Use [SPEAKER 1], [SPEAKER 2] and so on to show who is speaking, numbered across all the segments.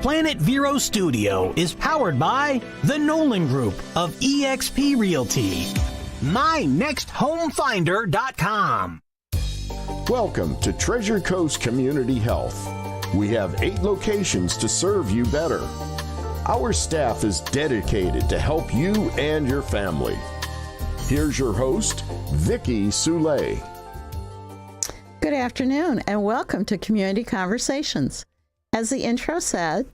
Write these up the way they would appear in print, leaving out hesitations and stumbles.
[SPEAKER 1] Planet Vero Studio is powered by the Nolan Group of eXp Realty. MyNextHomeFinder.com.
[SPEAKER 2] Welcome to Treasure Coast Community Health. We have 8 locations to serve you better. Our staff is dedicated to help you and your family. Here's your host, Vicki Soule.
[SPEAKER 3] Good afternoon and welcome to Community Conversations. As the intro said,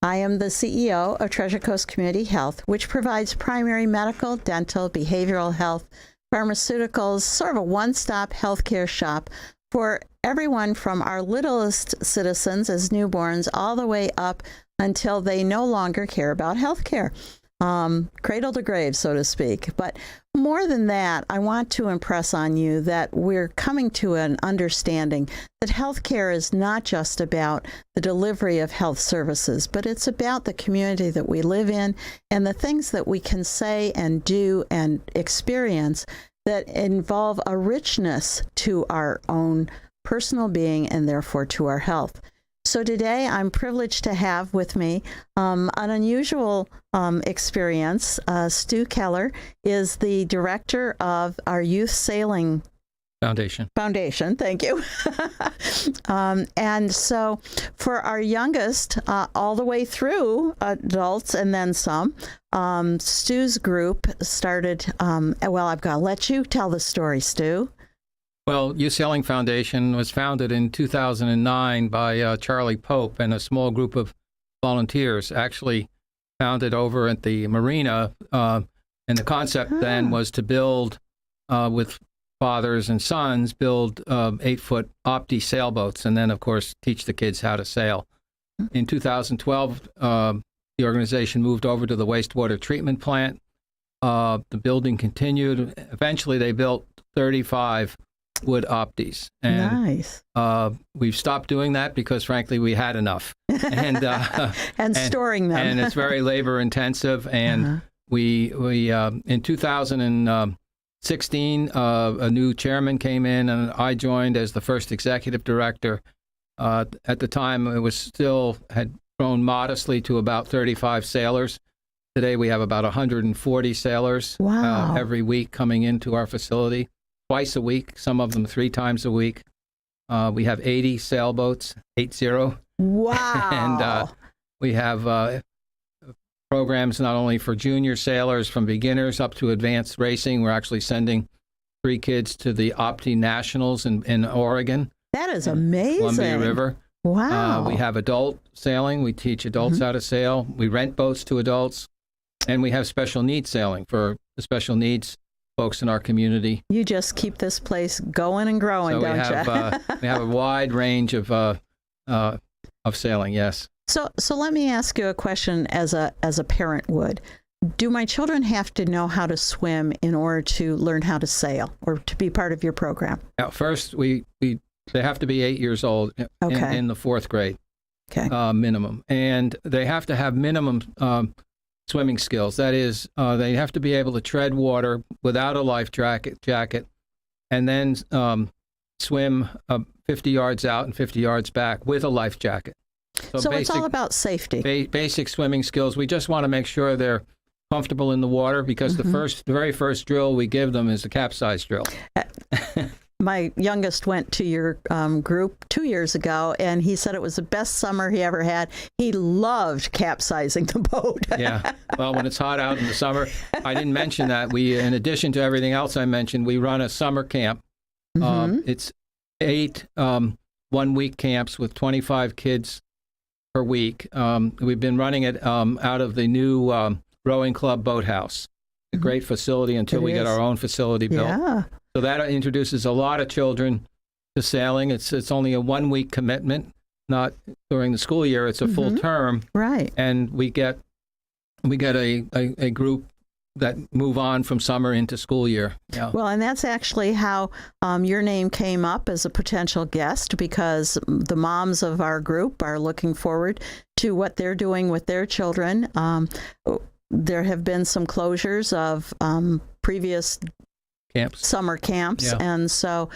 [SPEAKER 3] I am the CEO of Treasure Coast Community Health, which provides primary medical, dental, behavioral health, pharmaceuticals, sort of a one-stop healthcare shop for everyone from our littlest citizens as newborns all the way up until they no longer care about healthcare. Cradle to grave, so to speak. But more than that, I want to impress on you that we're coming to an understanding that healthcare is not just about the delivery of health services, but it's about the community that we live in and the things that we can say and do and experience that involve a richness to our own personal being and therefore to our health. So today I'm privileged to have with me an unusual experience. Stu Keller is the director of our Youth Sailing
[SPEAKER 4] Foundation,
[SPEAKER 3] thank you. And so for our youngest, all the way through adults and then some, Stu's group started, well, I've got to let you tell the story, Stu.
[SPEAKER 4] Well, Youth Sailing Foundation was founded in 2009 by Charlie Pope and a small group of volunteers, actually founded over at the marina. And the concept then was to build, with fathers and sons, build 8-foot Opti sailboats and then, of course, teach the kids how to sail. In 2012, the organization moved over to the wastewater treatment plant. The building continued. Eventually, they built 35 wood Optis. And
[SPEAKER 3] nice.
[SPEAKER 4] We've stopped doing that because, frankly, we had enough. And
[SPEAKER 3] storing them.
[SPEAKER 4] And it's very labor intensive. And we in 2016, a new chairman came in, and I joined as the first executive director. At the time, it was had grown modestly to about 35 sailors. Today, we have about 140 sailors every week coming into our facility. Twice a week, some of them 3 times a week. We have 80 sailboats, 80.
[SPEAKER 3] Wow.
[SPEAKER 4] And we have programs not only for junior sailors, from beginners up to advanced racing. We're actually sending 3 kids to the Opti Nationals in Oregon.
[SPEAKER 3] That is amazing.
[SPEAKER 4] Columbia River.
[SPEAKER 3] Wow.
[SPEAKER 4] We have adult sailing. We teach adults how to sail. We rent boats to adults. And we have special needs sailing for the special needs folks in our community.
[SPEAKER 3] You just keep this place going and growing, don't you?
[SPEAKER 4] We have a wide range of sailing, yes.
[SPEAKER 3] So let me ask you a question as a parent would. Do my children have to know how to swim in order to learn how to sail or to be part of your program?
[SPEAKER 4] Now, first, they have to be 8 years old in the 4th grade minimum. And they have to have minimum swimming skills. That is, they have to be able to tread water without a life jacket and then swim 50 yards out and 50 yards back with a life jacket.
[SPEAKER 3] So it's all about safety.
[SPEAKER 4] Basic swimming skills. We just want to make sure they're comfortable in the water because the very first drill we give them is the capsize drill.
[SPEAKER 3] My youngest went to your group 2 years ago, and he said it was the best summer he ever had. He loved capsizing the boat.
[SPEAKER 4] Yeah. Well, when it's hot out in the summer, I didn't mention that. We, in addition to everything else I mentioned, we run a summer camp. It's 8 one-week camps with 25 kids per week. We've been running it out of the new rowing club boathouse. A great facility until we get our own facility built.
[SPEAKER 3] Yeah.
[SPEAKER 4] So that introduces a lot of children to sailing. It's only a 1-week commitment, not during the school year. It's a full term.
[SPEAKER 3] Right.
[SPEAKER 4] And we get a group that move on from summer into school year. Yeah.
[SPEAKER 3] Well, and that's actually how your name came up as a potential guest, because the moms of our group are looking forward to what they're doing with their children. There have been some closures of previous summer camps.
[SPEAKER 4] Yeah.
[SPEAKER 3] And so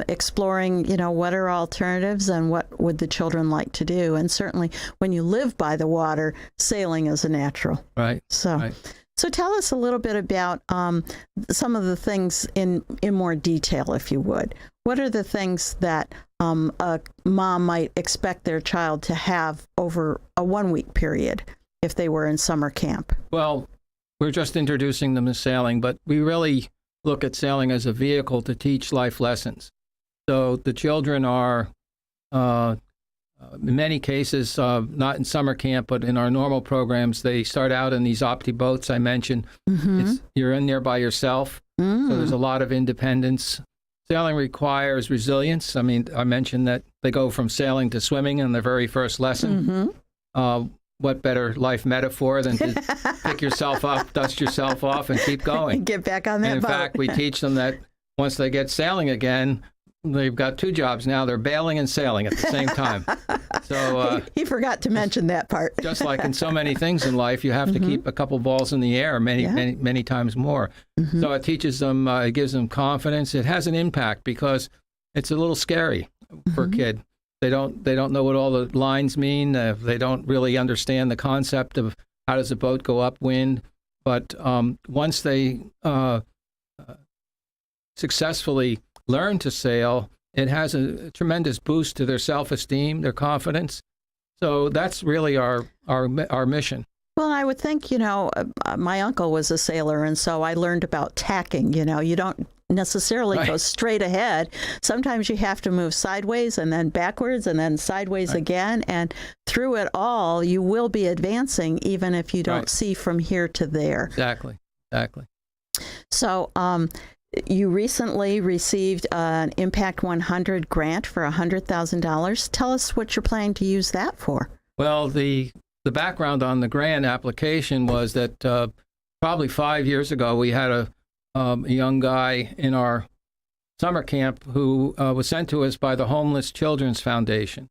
[SPEAKER 3] exploring, what are alternatives and what would the children like to do. And certainly when you live by the water, sailing is a natural.
[SPEAKER 4] Right.
[SPEAKER 3] So tell us a little bit about some of the things in more detail, if you would. What are the things that a mom might expect their child to have over a 1-week period if they were in summer camp?
[SPEAKER 4] Well, we're just introducing them to sailing, but we really look at sailing as a vehicle to teach life lessons. So the children are, in many cases, not in summer camp, but in our normal programs, they start out in these opti boats I mentioned. You're in there by yourself, so there's a lot of independence. Sailing requires resilience. I mean, I mentioned that they go from sailing to swimming in their very first lesson. What better life metaphor than to pick yourself up, dust yourself off, and keep going?
[SPEAKER 3] Get back on that
[SPEAKER 4] and in
[SPEAKER 3] boat.
[SPEAKER 4] fact, we teach them that once they get sailing again, they've got 2 jobs now. They're bailing and sailing at the same time. So
[SPEAKER 3] he forgot to mention that part.
[SPEAKER 4] Just like in so many things in life, you have to keep a couple balls in the air many times more. So it teaches them, it gives them confidence. It has an impact because it's a little scary for a kid. They don't know what all the lines mean. They don't really understand the concept of how does a boat go upwind. But once they successfully learn to sail, it has a tremendous boost to their self-esteem, their confidence. So that's really our mission.
[SPEAKER 3] Well, I would think, my uncle was a sailor, and so I learned about tacking. You don't necessarily go straight ahead. Sometimes you have to move sideways and then backwards and then sideways again. And through it all, you will be advancing even if you don't see from here to there.
[SPEAKER 4] Exactly.
[SPEAKER 3] So you recently received an Impact 100 grant for $100,000. Tell us what you're planning to use that for.
[SPEAKER 4] Well, the background on the grant application was that probably 5 years ago, we had a young guy in our summer camp who was sent to us by the Homeless Children's Foundation.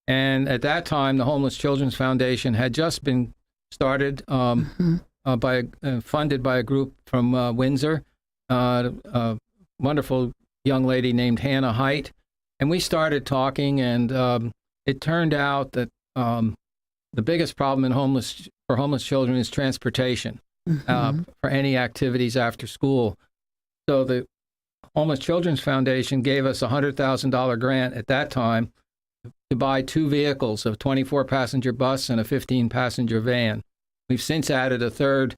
[SPEAKER 4] And at that time, the Homeless Children's Foundation had just been started funded by a group from Windsor, a wonderful young lady named Hannah Height. And we started talking, and it turned out that the biggest problem for homeless children is transportation for any activities after school. So the Homeless Children's Foundation gave us a $100,000 grant at that time to buy 2 vehicles, a 24-passenger bus and a 15-passenger van. We've since added a third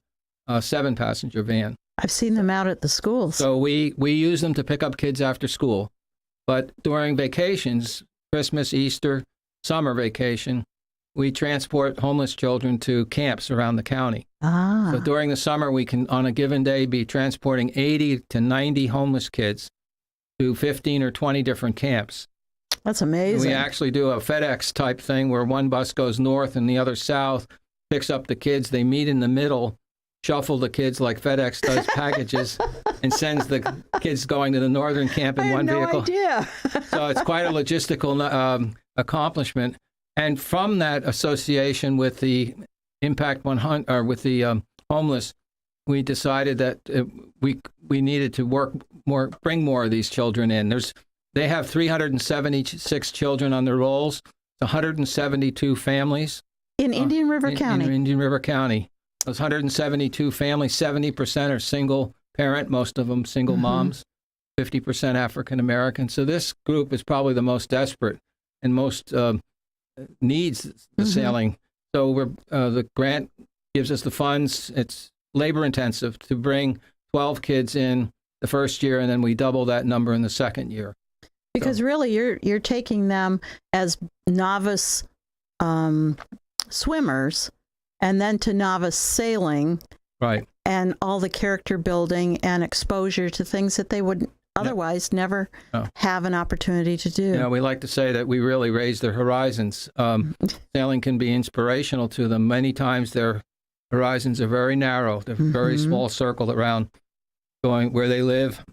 [SPEAKER 4] 7-passenger van.
[SPEAKER 3] I've seen them out at the schools.
[SPEAKER 4] So we use them to pick up kids after school. But during vacations, Christmas, Easter, summer vacation, we transport homeless children to camps around the county. So during the summer, we can, on a given day, be transporting 80 to 90 homeless kids to 15 or 20 different camps.
[SPEAKER 3] That's amazing.
[SPEAKER 4] We actually do a FedEx type thing where one bus goes north and the other south, picks up the kids. They meet in the middle, shuffle the kids like FedEx does packages, and sends the kids going to the northern camp in one vehicle.
[SPEAKER 3] Idea.
[SPEAKER 4] So it's quite a logistical accomplishment. And from that association with the Impact 100, or with the homeless, we decided that we needed to bring more of these children in. They have 376 children on their rolls, 172 families.
[SPEAKER 3] In Indian River County.
[SPEAKER 4] In Indian River County. Those 172 families, 70% are single parent, most of them single moms, 50% African American. So this group is probably the most desperate and most needs the sailing. So the grant gives us the funds. It's labor intensive to bring 12 kids in the first year, and then we double that number in the second year.
[SPEAKER 3] Because really, you're taking them as novice swimmers, and then to novice sailing,
[SPEAKER 4] right?
[SPEAKER 3] And all the character building and exposure to things that they would otherwise never have an opportunity to do.
[SPEAKER 4] We like to say that we really raise their horizons. Sailing can be inspirational to them. Many times their horizons are very narrow. They're very small circle around going where they live,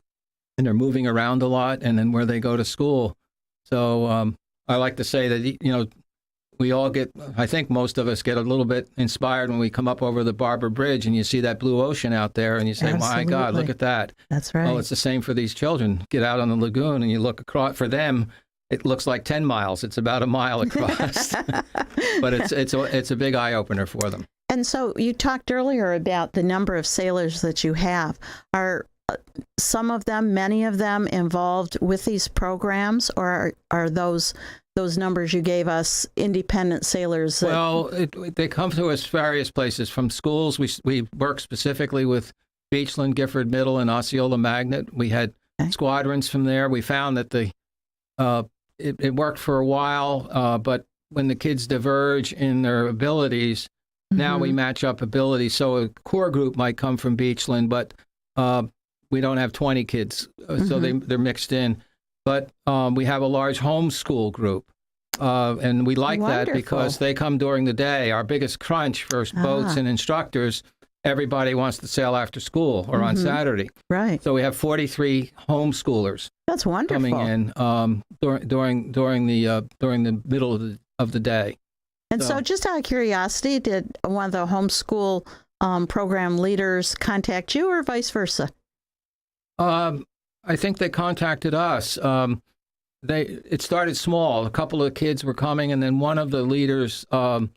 [SPEAKER 4] and they're moving around a lot, and then where they go to school. So I like to say that, we all get, I think most of us get a little bit inspired when we come up over the Barber Bridge and you see that blue ocean out there and you say, my God, look at that.
[SPEAKER 3] That's right.
[SPEAKER 4] Well, it's the same for these children. Get out on the lagoon and you look across. For them, it looks like 10 miles. It's about a mile across. But it's a big eye-opener for them.
[SPEAKER 3] And so you talked earlier about the number of sailors that you have. Are some of them, many of them, involved with these programs, or are those numbers you gave us independent sailors?
[SPEAKER 4] Well, they come to us various places. From schools, we work specifically with Beachland, Gifford Middle, and Osceola Magnet. We had squadrons from there. We found that it worked for a while, but when the kids diverge in their abilities, now we match up abilities. So a core group might come from Beachland, but we don't have 20 kids, so they're mixed in. But we have a large homeschool group, and we like that because they come during the day. Our biggest crunch for boats and instructors, everybody wants to sail after school or on Saturday.
[SPEAKER 3] Right.
[SPEAKER 4] So we have 43 homeschoolers.
[SPEAKER 3] That's wonderful.
[SPEAKER 4] Coming in during the middle of the day.
[SPEAKER 3] And so just out of curiosity, did one of the homeschool program leaders contact you or vice versa?
[SPEAKER 4] I think they contacted us. It started small. A couple of kids were coming, and then one of the leaders saw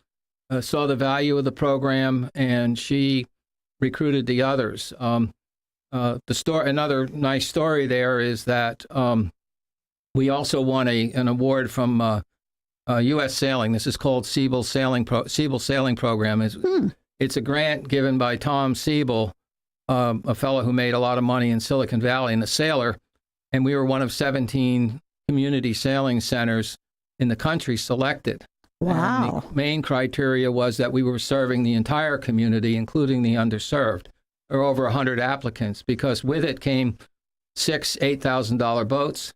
[SPEAKER 4] the value of the program, and she recruited the others. Another nice story there is that we also won an award from U.S. Sailing. This is called Siebel Sailing Program. It's a grant given by Tom Siebel, a fellow who made a lot of money in Silicon Valley and a sailor, and we were one of 17 community sailing centers in the country selected.
[SPEAKER 3] Wow.
[SPEAKER 4] And the main criteria was that we were serving the entire community, including the underserved. There were over 100 applicants because with it came $6,000, $8,000 boats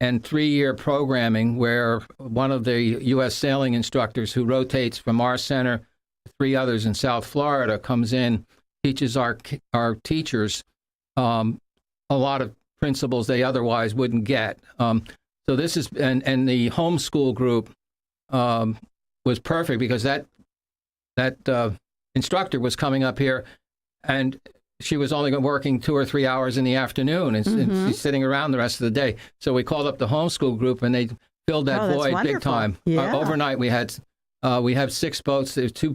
[SPEAKER 4] and 3-year programming where one of the U.S. sailing instructors who rotates from our center to 3 others in South Florida comes in, teaches our teachers a lot of principles they otherwise wouldn't get. So this is, and the homeschool group was perfect because that instructor was coming up here and she was only working 2 or 3 hours in the afternoon and she's sitting around the rest of the day. So we called up the homeschool group and they filled that void big time.
[SPEAKER 3] Yeah.
[SPEAKER 4] Overnight we have 6 boats. There's 2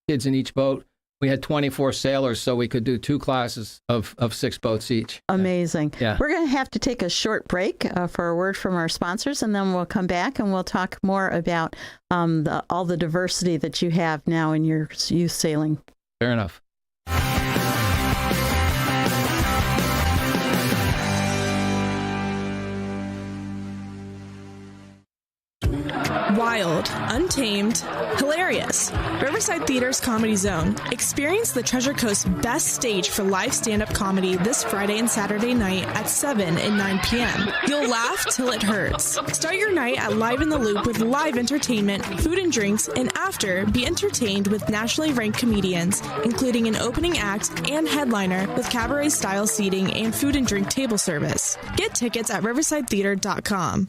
[SPEAKER 4] kids in each boat. We had 24 sailors, so we could do 2 classes of 6 boats each.
[SPEAKER 3] Amazing.
[SPEAKER 4] Yeah.
[SPEAKER 3] We're going to have to take a short break for a word from our sponsors, and then we'll come back and we'll talk more about all the diversity that you have now in your youth sailing.
[SPEAKER 4] Fair enough.
[SPEAKER 5] Wild, untamed, hilarious. Riverside Theater's Comedy Zone. Experience the Treasure Coast's best stage for live stand-up comedy this Friday and Saturday night at 7 and 9 p.m. You'll laugh till it hurts. Start your night at Live in the Loop with live entertainment, food and drinks, and after, be entertained with nationally ranked comedians, including an opening act and headliner with cabaret-style seating and food and drink table service. Get tickets at riversidetheater.com.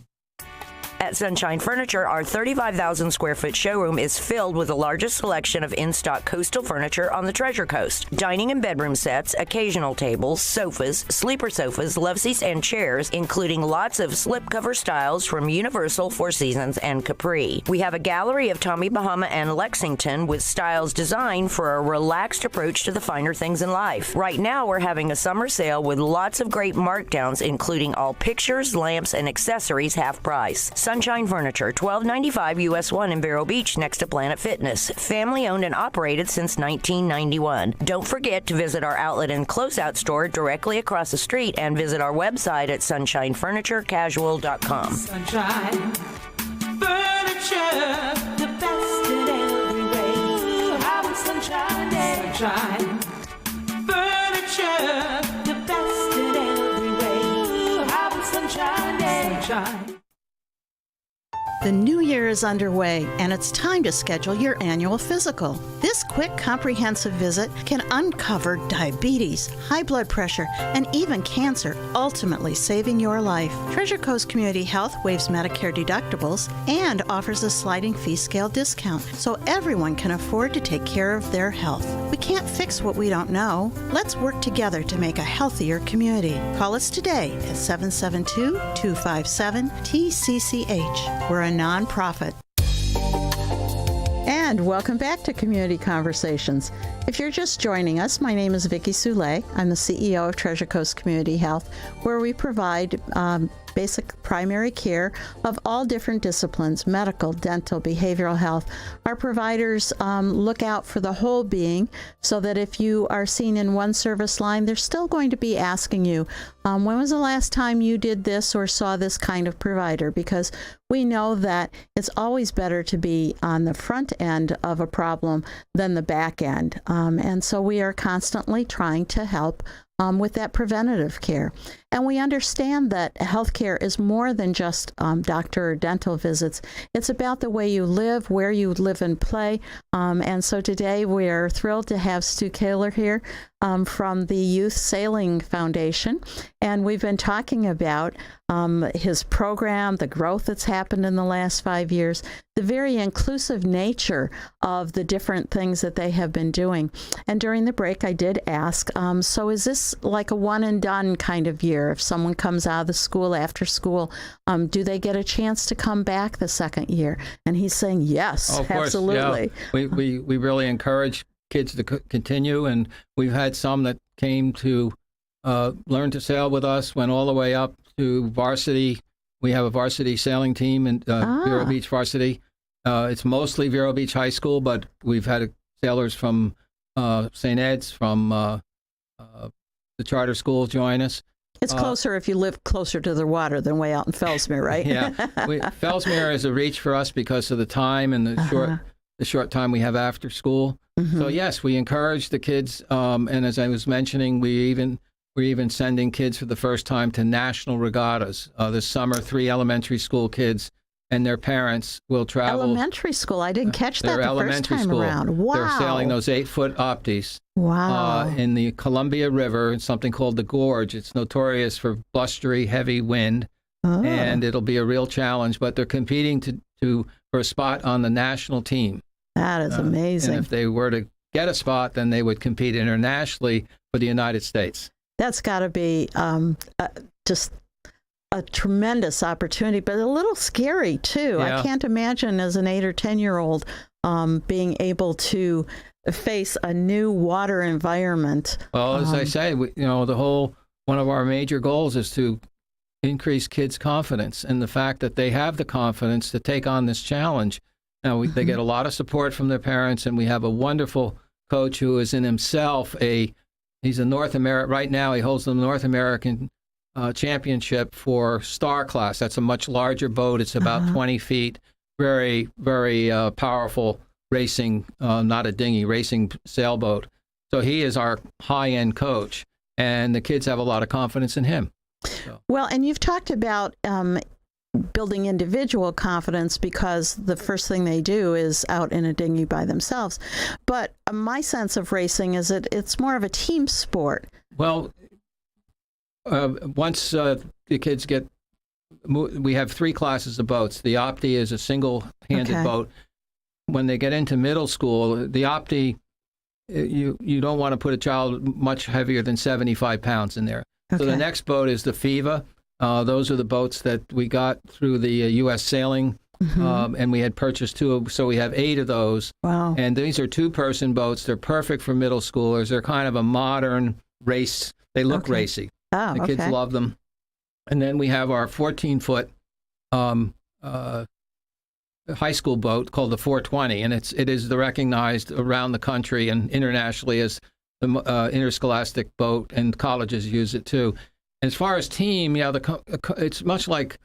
[SPEAKER 6] At Sunshine Furniture, our 35,000 square foot showroom is filled with the largest selection of in-stock coastal furniture on the Treasure Coast. Dining and bedroom sets, occasional tables, sofas, sleeper sofas, love seats, and chairs, including lots of slipcover styles from Universal, Four Seasons, and Capri. We have a gallery of Tommy Bahama and Lexington with styles designed for a relaxed approach to the finer things in life. Right now, we're having a summer sale with lots of great markdowns, including all pictures, lamps, and accessories half price. Sunshine Furniture, 1295 US 1 in Vero Beach, next to Planet Fitness. Family owned and operated since 1991. Don't forget to visit our outlet and closeout store directly across the street and visit our website at sunshinefurniturecasual.com.
[SPEAKER 7] Sunshine Furniture, the best in every way. How is Sunshine Day? Sunshine Furniture, the best in every way. How is Sunshine Day? Sunshine.
[SPEAKER 3] The new year is underway, and it's time to schedule your annual physical. This quick, comprehensive visit can uncover diabetes, high blood pressure, and even cancer, ultimately saving your life. Treasure Coast Community Health waives Medicare deductibles and offers a sliding fee scale discount, so everyone can afford to take care of their health. We can't fix what we don't know. Let's work together to make a healthier community. Call us today at 772-257-TCCH. We're a nonprofit. And welcome back to Community Conversations. If you're just joining us, my name is Vicki Soule. I'm the CEO of Treasure Coast Community Health, where we provide basic primary care of all different disciplines: medical, dental, behavioral health. Our providers look out for the whole being, so that if you are seen in one service line, they're still going to be asking you, when was the last time you did this or saw this kind of provider? Because we know that it's always better to be on the front end of a problem than the back end. And so we are constantly trying to help with that preventative care. And we understand that healthcare is more than just doctor or dental visits. It's about the way you live, where you live and play. And so today we are thrilled to have Stu Keiller here from the Youth Sailing Foundation. And we've been talking about his program, the growth that's happened in the last 5 years, the very inclusive nature of the different things that they have been doing. And during the break, I did ask, so is this like a one and done kind of year? If someone comes out of the school after school, do they get a chance to come back the second year? And he's saying yes,
[SPEAKER 4] of course,
[SPEAKER 3] absolutely.
[SPEAKER 4] Yeah. We really encourage kids to continue, and we've had some that came to learn to sail with us, went all the way up to varsity. We have a varsity sailing team in Vero Beach Varsity. It's mostly Vero Beach High School, but we've had sailors from St. Ed's, from the charter school join us.
[SPEAKER 3] It's closer if you live closer to the water than way out in Fellsmere, right?
[SPEAKER 4] Yeah. Fellsmere is a reach for us because of the time and the short time we have after school. Mm-hmm. So yes, we encourage the kids. And as I was mentioning, we're even sending kids for the first time to national regattas. This summer, 3 elementary school kids and their parents will travel.
[SPEAKER 3] Elementary school? I didn't catch that the first time around. Wow.
[SPEAKER 4] They're sailing those 8-foot opties.
[SPEAKER 3] Wow.
[SPEAKER 4] In the Columbia River, in something called the Gorge. It's notorious for blustery, heavy wind, and it'll be a real challenge. But they're competing for a spot on the national team.
[SPEAKER 3] That is amazing.
[SPEAKER 4] And if they were to get a spot, then they would compete internationally for the United States. That's
[SPEAKER 3] got to be just a tremendous opportunity, but a little scary too.
[SPEAKER 4] Yeah.
[SPEAKER 3] I can't imagine as an 8 or 10-year-old being able to face a new water environment.
[SPEAKER 4] Well, as I say, one of our major goals is to increase kids' confidence and the fact that they have the confidence to take on this challenge. Now, they get a lot of support from their parents, and we have a wonderful coach who is in himself he's a North American, right now he holds the North American championship for Star Class. That's a much larger boat. It's about 20 feet, very, very powerful racing, not a dinghy, racing sailboat. So he is our high-end coach, and the kids have a lot of confidence in him. So.
[SPEAKER 3] Well, and you've talked about building individual confidence because the first thing they do is out in a dinghy by themselves. But my sense of racing is that it's more of a team sport.
[SPEAKER 4] Well, once the kids we have 3 classes of boats. The Opti is a single-handed boat. When they get into middle school, the Opti, you don't want to put a child much heavier than 75 pounds in there. Okay. So the next boat is the FIVA. Those are the boats that we got through the U.S. Sailing, and we had purchased 2, so we have 8 of those. Wow. And these are 2-person boats. They're perfect for middle schoolers. They're kind of a modern race. They look racy.
[SPEAKER 3] Oh,
[SPEAKER 4] the kids love them. And then we have our 14-foot high school boat called the 420, and it is recognized around the country and internationally as the interscholastic boat, and colleges use it too. As far as team, it's much like,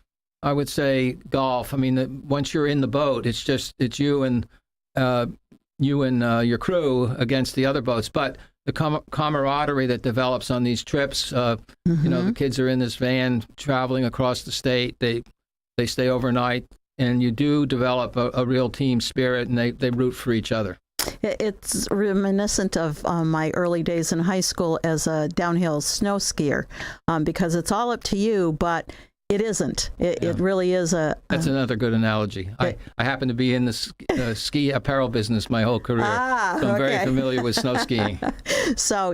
[SPEAKER 4] I would say, golf. I mean, once you're in the boat, it's you and your crew against the other boats. But the camaraderie that develops on these trips, the kids are in this van traveling across the state. They stay overnight. and you do develop a real team spirit, and they root for each other.
[SPEAKER 3] It's reminiscent of my early days in high school as a downhill snow skier, because it's all up to you, but it isn't. It really is
[SPEAKER 4] That's another good analogy. I happen to be in the ski apparel business my whole career, so I'm very familiar with snow skiing.
[SPEAKER 3] So,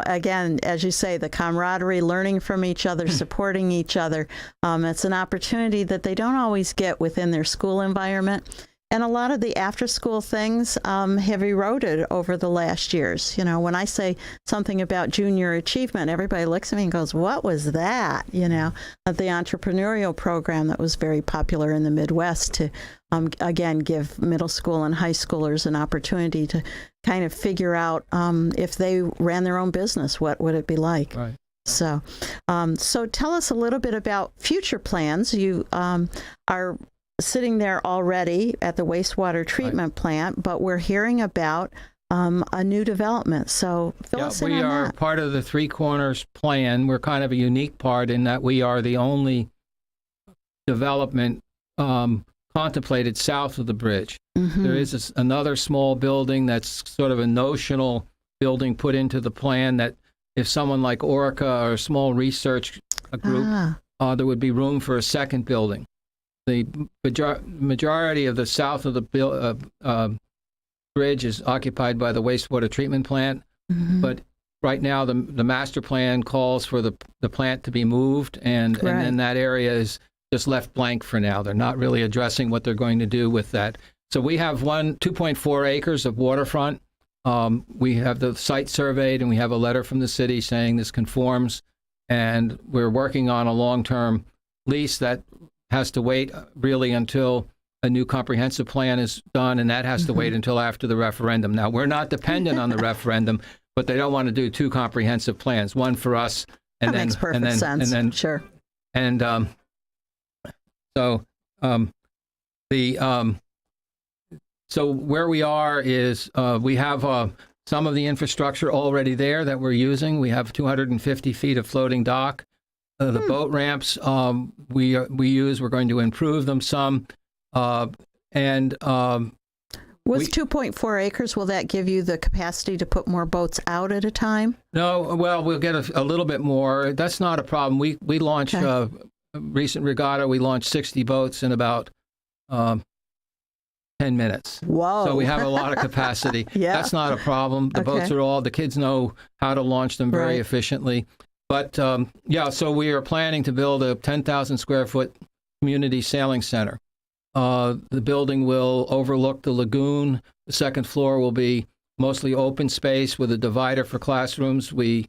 [SPEAKER 3] again, as you say, the camaraderie, learning from each other, supporting each other, it's an opportunity that they don't always get within their school environment. And a lot of the after-school things have eroded over the last years. When I say something about junior achievement, everybody looks at me and goes, "What was that?" The entrepreneurial program that was very popular in the Midwest to, again, give middle school and high schoolers an opportunity to kind of figure out if they ran their own business, what would it be like?
[SPEAKER 4] Right.
[SPEAKER 3] So tell us a little bit about future plans. You are sitting there already at the wastewater treatment plant, but we're hearing about a new development. So fill us in on that.
[SPEAKER 4] We are part of the Three Corners plan. We're kind of a unique part in that we are the only development contemplated south of the bridge. Mm-hmm. There is another small building that's sort of a notional building put into the plan that if someone like Orica or a small research group, there would be room for a second building. The majority of the south of the bridge is occupied by the wastewater treatment plant, but right now the master plan calls for the plant to be moved, and then that area is just left blank for now. They're not really addressing what they're going to do with that. So we have 2.4 acres of waterfront. We have the site surveyed, and we have a letter from the city saying this conforms, and we're working on a long-term lease that has to wait really until a new comprehensive plan is done, and that has to wait until after the referendum. Now, we're not dependent on the referendum, but they don't want to do two comprehensive plans, one for us, and
[SPEAKER 3] that makes perfect sense.
[SPEAKER 4] And then
[SPEAKER 3] sure.
[SPEAKER 4] And so where we are is we have some of the infrastructure already there that we're using. We have 250 feet of floating dock. The boat ramps we use, we're going to improve them some. With
[SPEAKER 3] 2.4 acres, will that give you the capacity to put more boats out at a time?
[SPEAKER 4] No, well, we'll get a little bit more. That's not a problem. We launched a recent regatta. We launched 60 boats in about 10 minutes.
[SPEAKER 3] Whoa.
[SPEAKER 4] So we have a lot of capacity. That's not a problem. The boats are the kids know how to launch them very efficiently. But, so we are planning to build a 10,000 square foot community sailing center. The building will overlook the lagoon. The second floor will be mostly open space with a divider for classrooms. We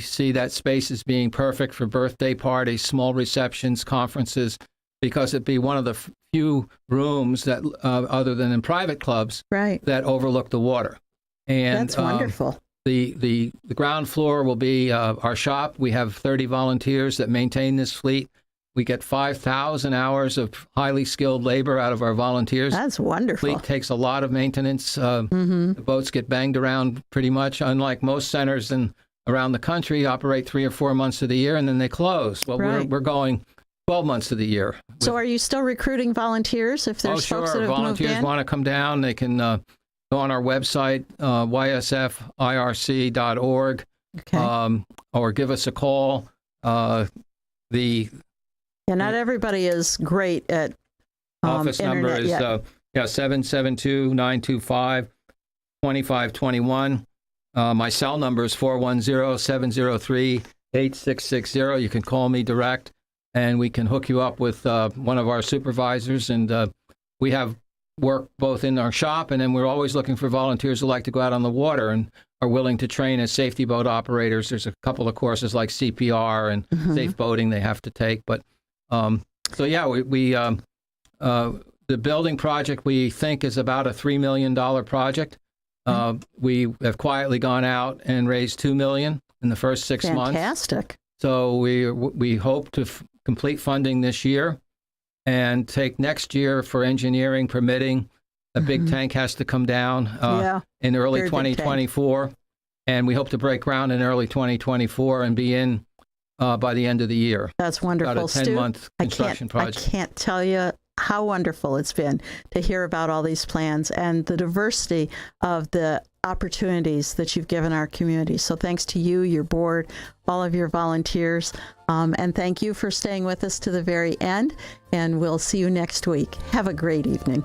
[SPEAKER 4] see that space as being perfect for birthday parties, small receptions, conferences, because it'd be one of the few rooms that, other than in private clubs, that overlook the water. And
[SPEAKER 3] that's wonderful.
[SPEAKER 4] The ground floor will be our shop. We have 30 volunteers that maintain this fleet. We get 5,000 hours of highly skilled labor out of our volunteers.
[SPEAKER 3] That's wonderful.
[SPEAKER 4] The fleet takes a lot of maintenance. The boats get banged around pretty much, unlike most centers around the country, operate 3 or 4 months of the year, and then they close. Well, we're going 12 months of the year.
[SPEAKER 3] So are you still recruiting volunteers if there's folks that have moved in?
[SPEAKER 4] Volunteers want to come down, they can go on our website, ysfirc.org, or give us a call.
[SPEAKER 3] Not everybody is great at
[SPEAKER 4] office number is 772-925-2521. My cell number is 410-703-8660. You can call me direct, and we can hook you up with one of our supervisors. And we have work both in our shop, and then we're always looking for volunteers who like to go out on the water and are willing to train as safety boat operators. There's a couple of courses like CPR and safe boating they have to take. But the building project we think is about a $3 million project. We have quietly gone out and raised $2 million in the first 6 months.
[SPEAKER 3] Fantastic.
[SPEAKER 4] So we hope to complete funding this year and take next year for engineering, permitting. A big tank has to come down in early 2024, and we hope to break ground in early 2024 and be in by the end of the year.
[SPEAKER 3] That's wonderful.
[SPEAKER 4] About a 10-month construction project.
[SPEAKER 3] I can't tell you how wonderful it's been to hear about all these plans and the diversity of the opportunities that you've given our community. So thanks to you, your board, all of your volunteers, and thank you for staying with us to the very end, and we'll see you next week. Have a great evening.